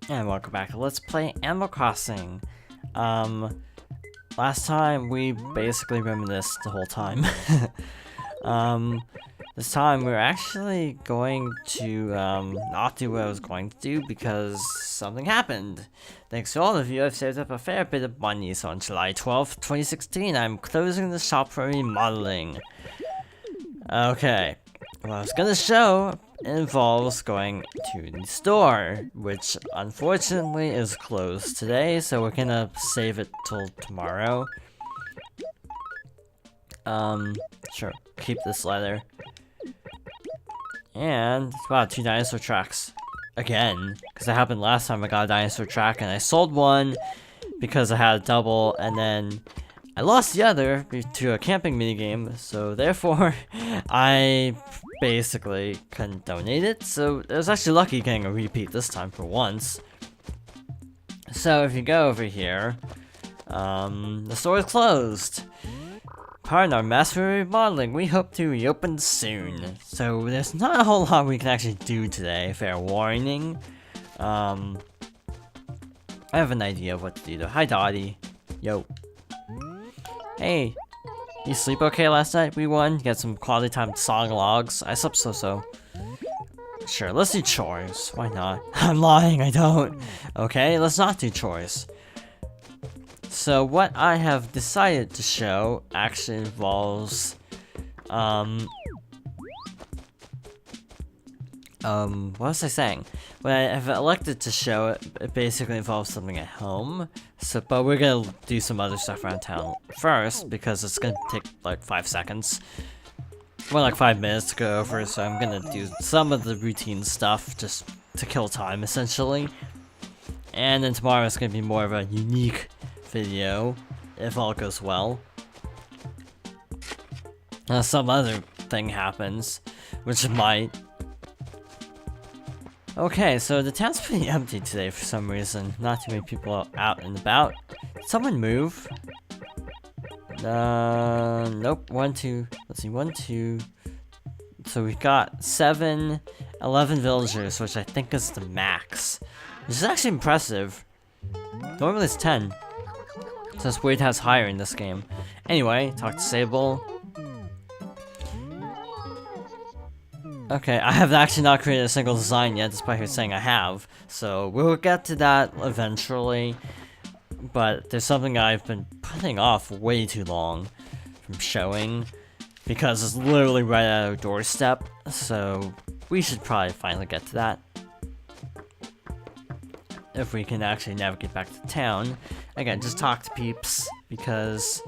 And welcome back to Let's Play Animal Crossing. Last time we basically reminisced the whole time. This time we're actually going to, not do what I was going to do because something happened. Thanks to all of you, I've saved up a fair bit of money, so on July 12th, 2016, I'm closing the shop for remodeling. Okay, what I was gonna show involves going to the store, which unfortunately is closed today, so we're gonna save it till tomorrow. Sure, keep this letter. And, wow, 2 dinosaur tracks. Again, because that happened last time I got a dinosaur track and I sold one because I had a double, and then I lost the other to a camping minigame, so therefore I basically couldn't donate it, so it was actually lucky getting a repeat this time for once. So if you go over here, the store is closed. Pardon our mess for remodeling, we hope to reopen soon. So there's not a whole lot we can actually do today, fair warning. I have an idea of what to do though. Hi Dottie. Yo. Hey, you sleep okay last night? We won. You got some quality time song logs. I slept so. Sure, let's do chores. Why not? I'm lying, I don't. Okay, let's not do chores. So what I have decided to show actually involves, what was I saying? What I have elected to show, it basically involves something at home. So, but we're gonna do some other stuff around town first, because it's gonna take like 5 seconds. More like 5 minutes to go over, so I'm gonna do some of the routine stuff just to kill time, essentially. And then tomorrow is gonna be more of a unique video, if all goes well. Some other thing happens, which it might. Okay, so the town's pretty empty today for some reason. Not too many people out and about. Did someone move? Nope. 1, 2. Let's see, 1, 2. So we've got 7, 11 villagers, which I think is the max. Which is actually impressive. Normally it's 10. So it's weird how it's higher in this game. Anyway, talk to Sable. Okay, I have actually not created a single design yet, despite her saying I have. So we'll get to that eventually. But there's something I've been putting off way too long from showing, because it's literally right at our doorstep. So we should probably finally get to that, if we can actually navigate back to town. Again, just talk to peeps, because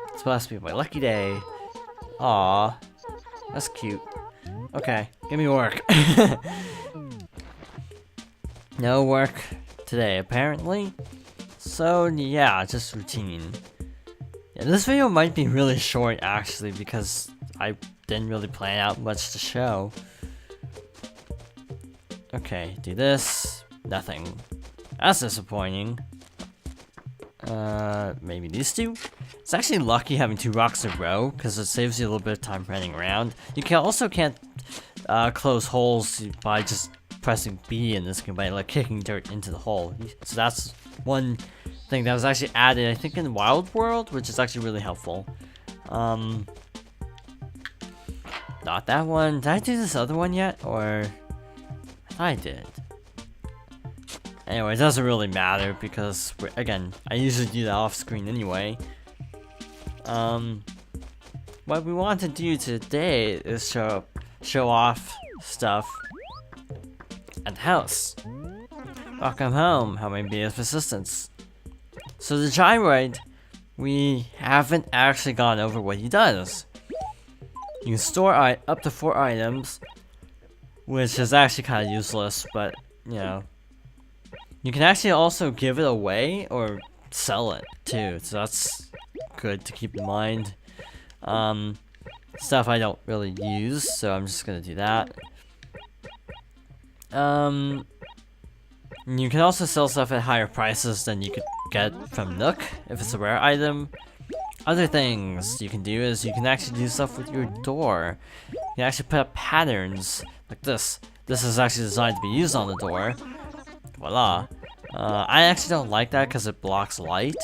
it's supposed to be my lucky day. Aw, that's cute. Okay, give me work. No work today, apparently. So yeah, just routine. Yeah, this video might be really short actually, because I didn't really plan out much to show. Okay, do this. Nothing. That's disappointing. Maybe these two? It's actually lucky having 2 rocks in a row, because it saves you a little bit of time running around. You can't close holes by just pressing B in this game, by like kicking dirt into the hole. So that's one thing that was actually added, I think, in Wild World, which is actually really helpful. Not that one. Did I do this other one yet? Or I thought I did. Anyway, it doesn't really matter because, again, I usually do that off screen anyway. What we want to do today is show off stuff at the house. Welcome home. How may I be of assistance? So the Gyroid, we haven't actually gone over what he does. You can store up to 4 items, which is actually kind of useless, but you know. You can actually also give it away or sell it too, so that's good to keep in mind. Stuff I don't really use, so I'm just gonna do that. You can also sell stuff at higher prices than you could get from Nook if it's a rare item. Other things you can do is you can actually do stuff with your door. You can actually put up patterns like this. This is actually designed to be used on the door. voila. I actually don't like that because it blocks light.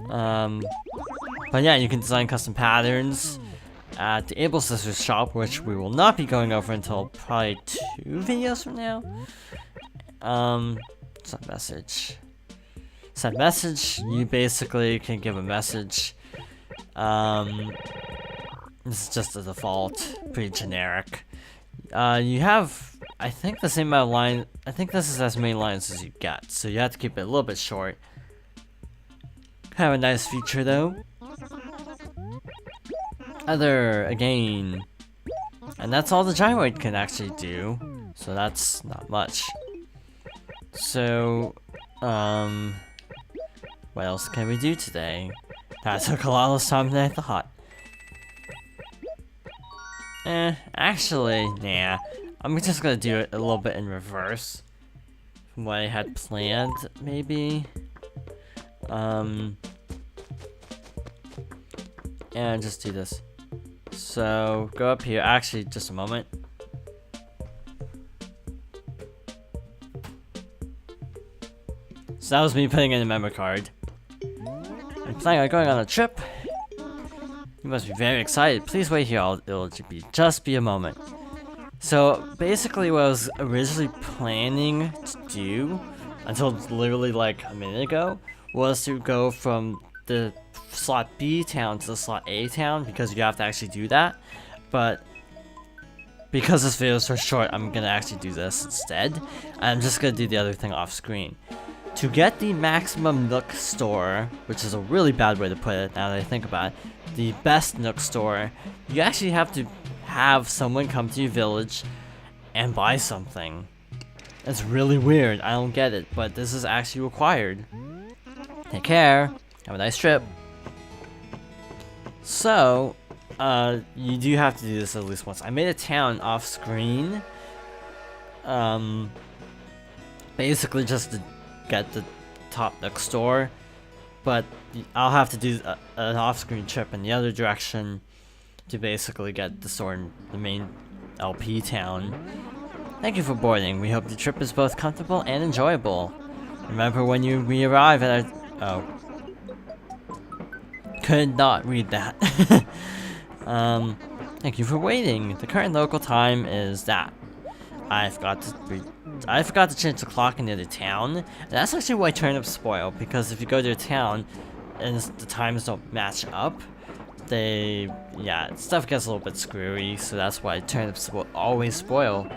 But yeah, you can design custom patterns at the Able Sisters shop, which we will not be going over until probably 2 videos from now. Send message. Send message, you basically can give a message. This is just a default, pretty generic. You have, I think, the same amount of lines. I think this is as many lines as you get, so you have to keep it a little bit short. Kind of a nice feature though. Again. And that's all the Gyroid can actually do, so that's not much. So, what else can we do today? That took a lot less time than I thought. Actually, nah. I'm just gonna do it a little bit in reverse from what I had planned, maybe. And just do this. So, go up here. Actually, just a moment. So that was me putting in a memory card. I'm planning on going on a trip. You must be very excited. Please wait here. It'll just be a moment. So basically what I was originally planning to do, until literally like a minute ago, was to go from the slot B town to the slot A town, because you have to actually do that. But because this video is so short, I'm gonna actually do this instead. I'm just gonna do the other thing off screen. To get the maximum Nook store, which is a really bad way to put it now that I think about it, the best Nook store, you actually have to have someone come to your village and buy something. It's really weird, I don't get it, but this is actually required. Take care, have a nice trip. So, you do have to do this at least once. I made a town off screen, basically just to get the top Nook store, but I'll have to do an off-screen trip in the other direction to basically get the store in the main LP town. Thank you for boarding. We hope the trip is both comfortable and enjoyable. Remember when we arrive at our... Oh. Could not read that. Thank you for waiting. The current local time is that. I forgot to change the clock in the other town. And that's actually why turnips spoil, because if you go to a town and the times don't match up, stuff gets a little bit screwy, so that's why turnips will always spoil.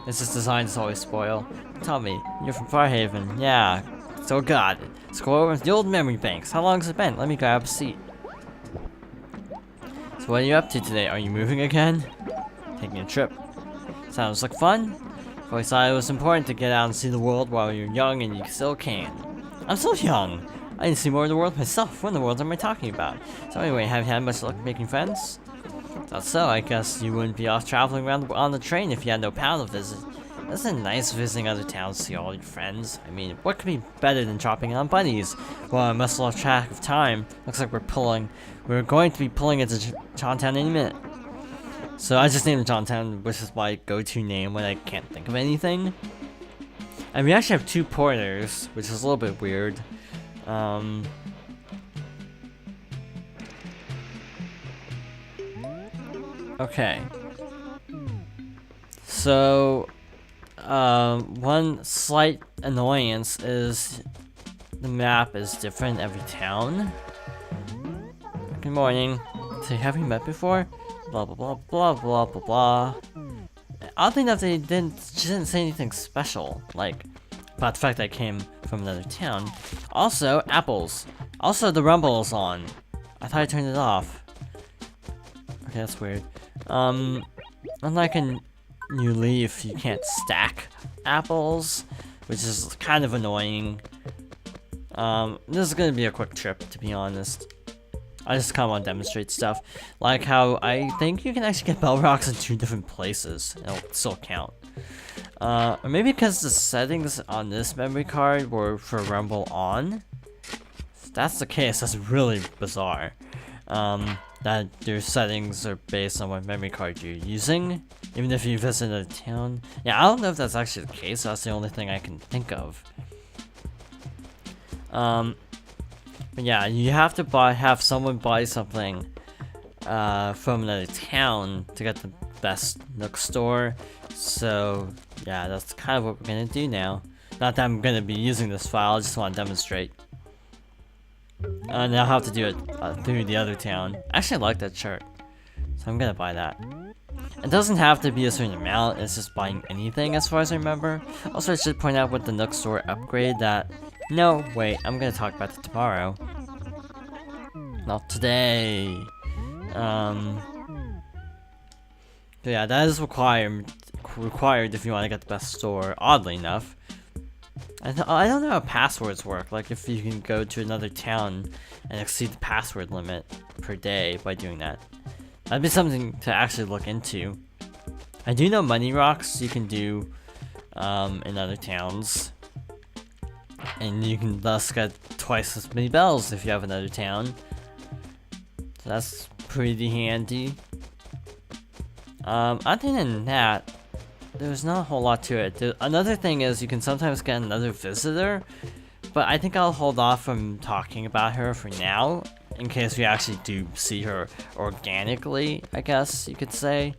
It's just designed to always spoil. Tell me, you're from Farhaven. Yeah, so got it. Let's go over to the old memory banks. How long has it been? Let me grab a seat. So what are you up to today? Are you moving again? Taking a trip. Sounds like fun. I've always thought it was important to get out and see the world while you're young and you still can. I'm still young. I need to see more of the world myself. What in the world am I talking about? So anyway, have you had much luck making friends? Thought so. I guess you wouldn't be off traveling around on the train if you had no pal to visit. Isn't it nice visiting other towns to see all your friends? I mean, what could be better than dropping in on buddies? Well, I must have lost track of time. Looks like we're going to be pulling into Johntown in a minute. So I just named Johntown, which is my go-to name when I can't think of anything. And we actually have 2 porters, which is a little bit weird. Okay. So, one slight annoyance is the map is different every town. Good morning. So have we met before? Blah blah blah blah blah blah blah. Oddly enough, she didn't say anything special, like about the fact that I came from another town. Also, apples. Also, the rumble is on. I thought I turned it off. Okay, that's weird. Unlike in New Leaf, you can't stack apples, which is kind of annoying. This is gonna be a quick trip, to be honest. I just kind of want to demonstrate stuff, like how I think you can actually get bell rocks in 2 different places, and it'll still count. Or maybe because the settings on this memory card were for Rumble on. If that's the case, that's really bizarre. That your settings are based on what memory card you're using. even if you visit a town. Yeah, I don't know if that's actually the case. That's the only thing I can think of. But yeah, you have to have someone buy something from another town to get the best Nook store. So yeah, that's kind of what we're gonna do now. Not that I'm gonna be using this file, I just want to demonstrate. And I'll have to do it through the other town. I actually like that shirt, so I'm gonna buy that. It doesn't have to be a certain amount, it's just buying anything as far as I remember. Also, I should point out with the Nook store upgrade that... No, wait, I'm gonna talk about it tomorrow. Not today. But yeah, that is required if you want to get the best store, oddly enough. I don't know how passwords work, like if you can go to another town and exceed the password limit per day by doing that. That'd be something to actually look into. I do know money rocks you can do in other towns. And you can thus get twice as many bells if you have another town. So that's pretty handy. Other than that, there's not a whole lot to it. Another thing is you can sometimes get another visitor, but I think I'll hold off from talking about her for now, in case we actually do see her organically, I guess you could say.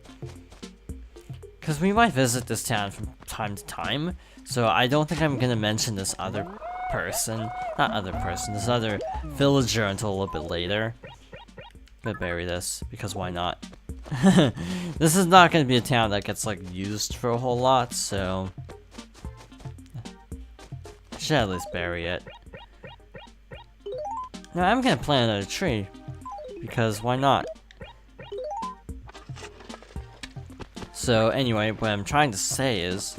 Because we might visit this town from time to time, so I don't think I'm gonna mention this other person, this other villager until a little bit later. I'm gonna bury this, because why not? This is not gonna be a town that gets like used for a whole lot, so I should at least bury it. Now I'm gonna plant another tree, because why not? So anyway, what I'm trying to say is,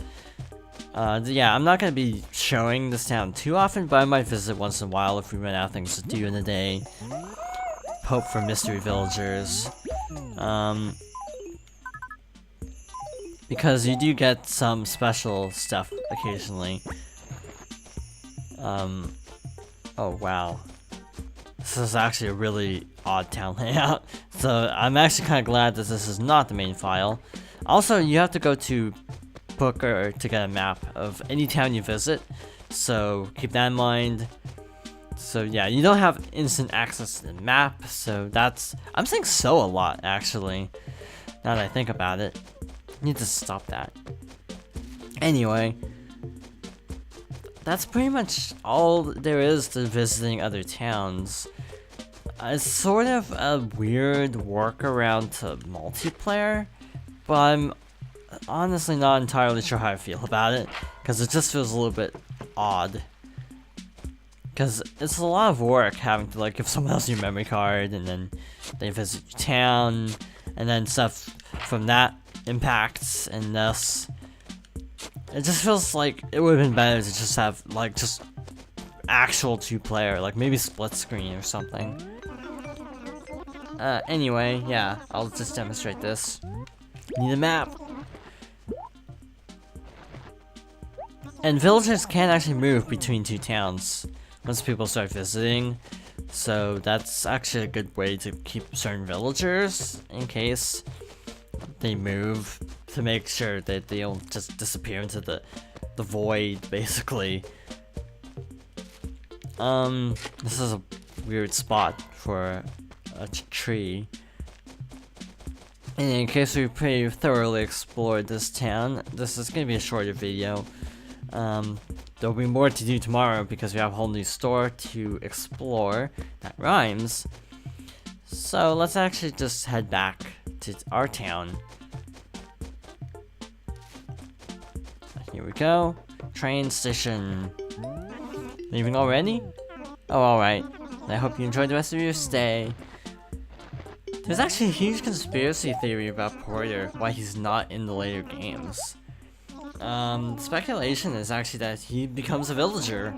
yeah, I'm not gonna be showing this town too often, but I might visit once in a while if we run out of things to do in a day. Hope for mystery villagers. Because you do get some special stuff occasionally. Oh wow. This is actually a really odd town layout. So I'm actually kind of glad that this is not the main file. Also, you have to go to Booker to get a map of any town you visit. So keep that in mind. So yeah, you don't have instant access to the map, so that's... I'm saying so a lot, actually, now that I think about it. I need to stop that. Anyway, that's pretty much all there is to visiting other towns. It's sort of a weird workaround to multiplayer, but I'm honestly not entirely sure how I feel about it, because it just feels a little bit odd. Because it's a lot of work having to like give someone else your memory card and then they visit your town and then stuff from that impacts, and thus it just feels like it would have been better to just have like just actual 2-player, like maybe split screen or something. Anyway, yeah, I'll just demonstrate this. Need a map. And villagers can actually move between 2 towns once people start visiting, so that's actually a good way to keep certain villagers in case they move, to make sure that they don't just disappear into the void, basically. This is a weird spot for a tree. And in case we pretty thoroughly explored this town, this is gonna be a shorter video. There'll be more to do tomorrow because we have a whole new store to explore. That rhymes. So let's actually just head back to our town. Here we go. Train station. Leaving already? Oh, alright. I hope you enjoyed the rest of your stay. There's actually a huge conspiracy theory about Porter, why he's not in the later games. Speculation is actually that he becomes a villager.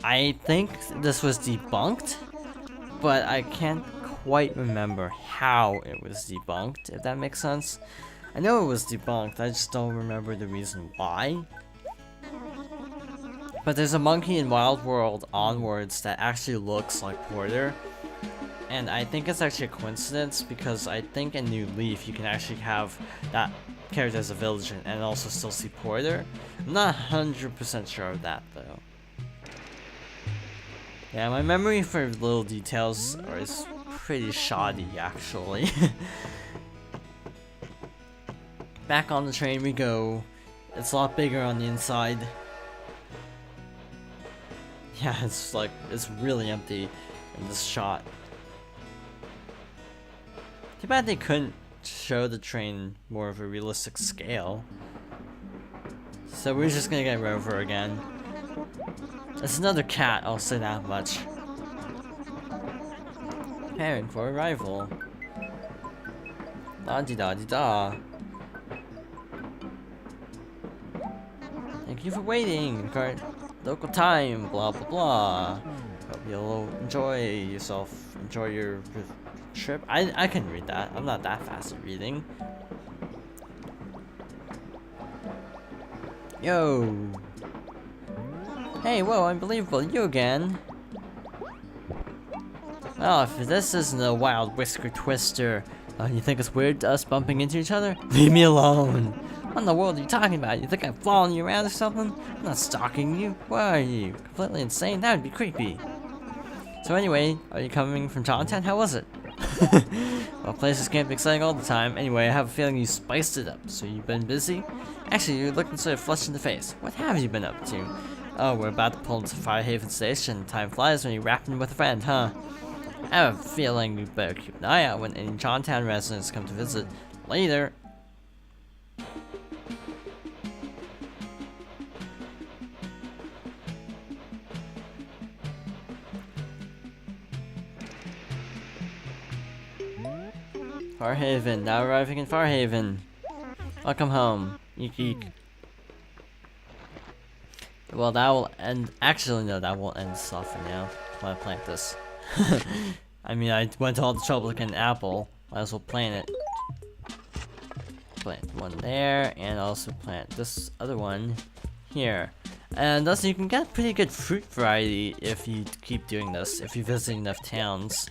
I think this was debunked, but I can't quite remember how it was debunked, if that makes sense. I know it was debunked, I just don't remember the reason why. But there's a monkey in Wild World Onwards that actually looks like Porter. And I think it's actually a coincidence because I think in New Leaf you can actually have that character as a villager and also still see Porter. I'm not 100% sure of that though. Yeah, my memory for little details is pretty shoddy actually. Back on the train we go. It's a lot bigger on the inside. Yeah, it's like, it's really empty in this shot. Too bad they couldn't show the train more of a realistic scale. So we're just gonna get Rover again. It's another cat, I'll say that much. Preparing for arrival. La di da di da. Thank you for waiting. Current local time. Blah blah blah. Hope you'll enjoy yourself. Enjoy your trip. I can read that. I'm not that fast at reading. Yo. Hey, whoa, unbelievable. You again. Well, if this isn't a wild whisker twister, you think it's weird us bumping into each other? Leave me alone. What in the world are you talking about? You think I'm following you around or something? I'm not stalking you. Why are you? Completely insane? That would be creepy. So anyway, are you coming from Chinatown? How was it? Well, places can't be exciting all the time. Anyway, I have a feeling you spiced it up. So you've been busy? Actually, you're looking sort of flushed in the face. What have you been up to? Oh, we're about to pull into Firehaven Station. Time flies when you're rapping with a friend, huh? I have a feeling you better keep an eye out when any Chinatown residents come to visit. Later. Farhaven, now arriving in Farhaven. Welcome home. Eek eek. Well, that will end. Actually, no, that won't end stuff for now. Why plant this? I mean, I went to all the trouble to get an apple. Might as well plant it. Plant one there, and also plant this other one here. And thus, you can get pretty good fruit variety if you keep doing this. If you visit enough towns.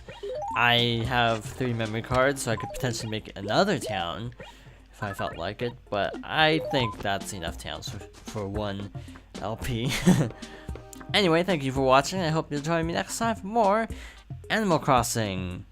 I have 3 memory cards, so I could potentially make another town if I felt like it. But I think that's enough towns for one LP. Anyway, thank you for watching. I hope you'll join me next time for more Animal Crossing.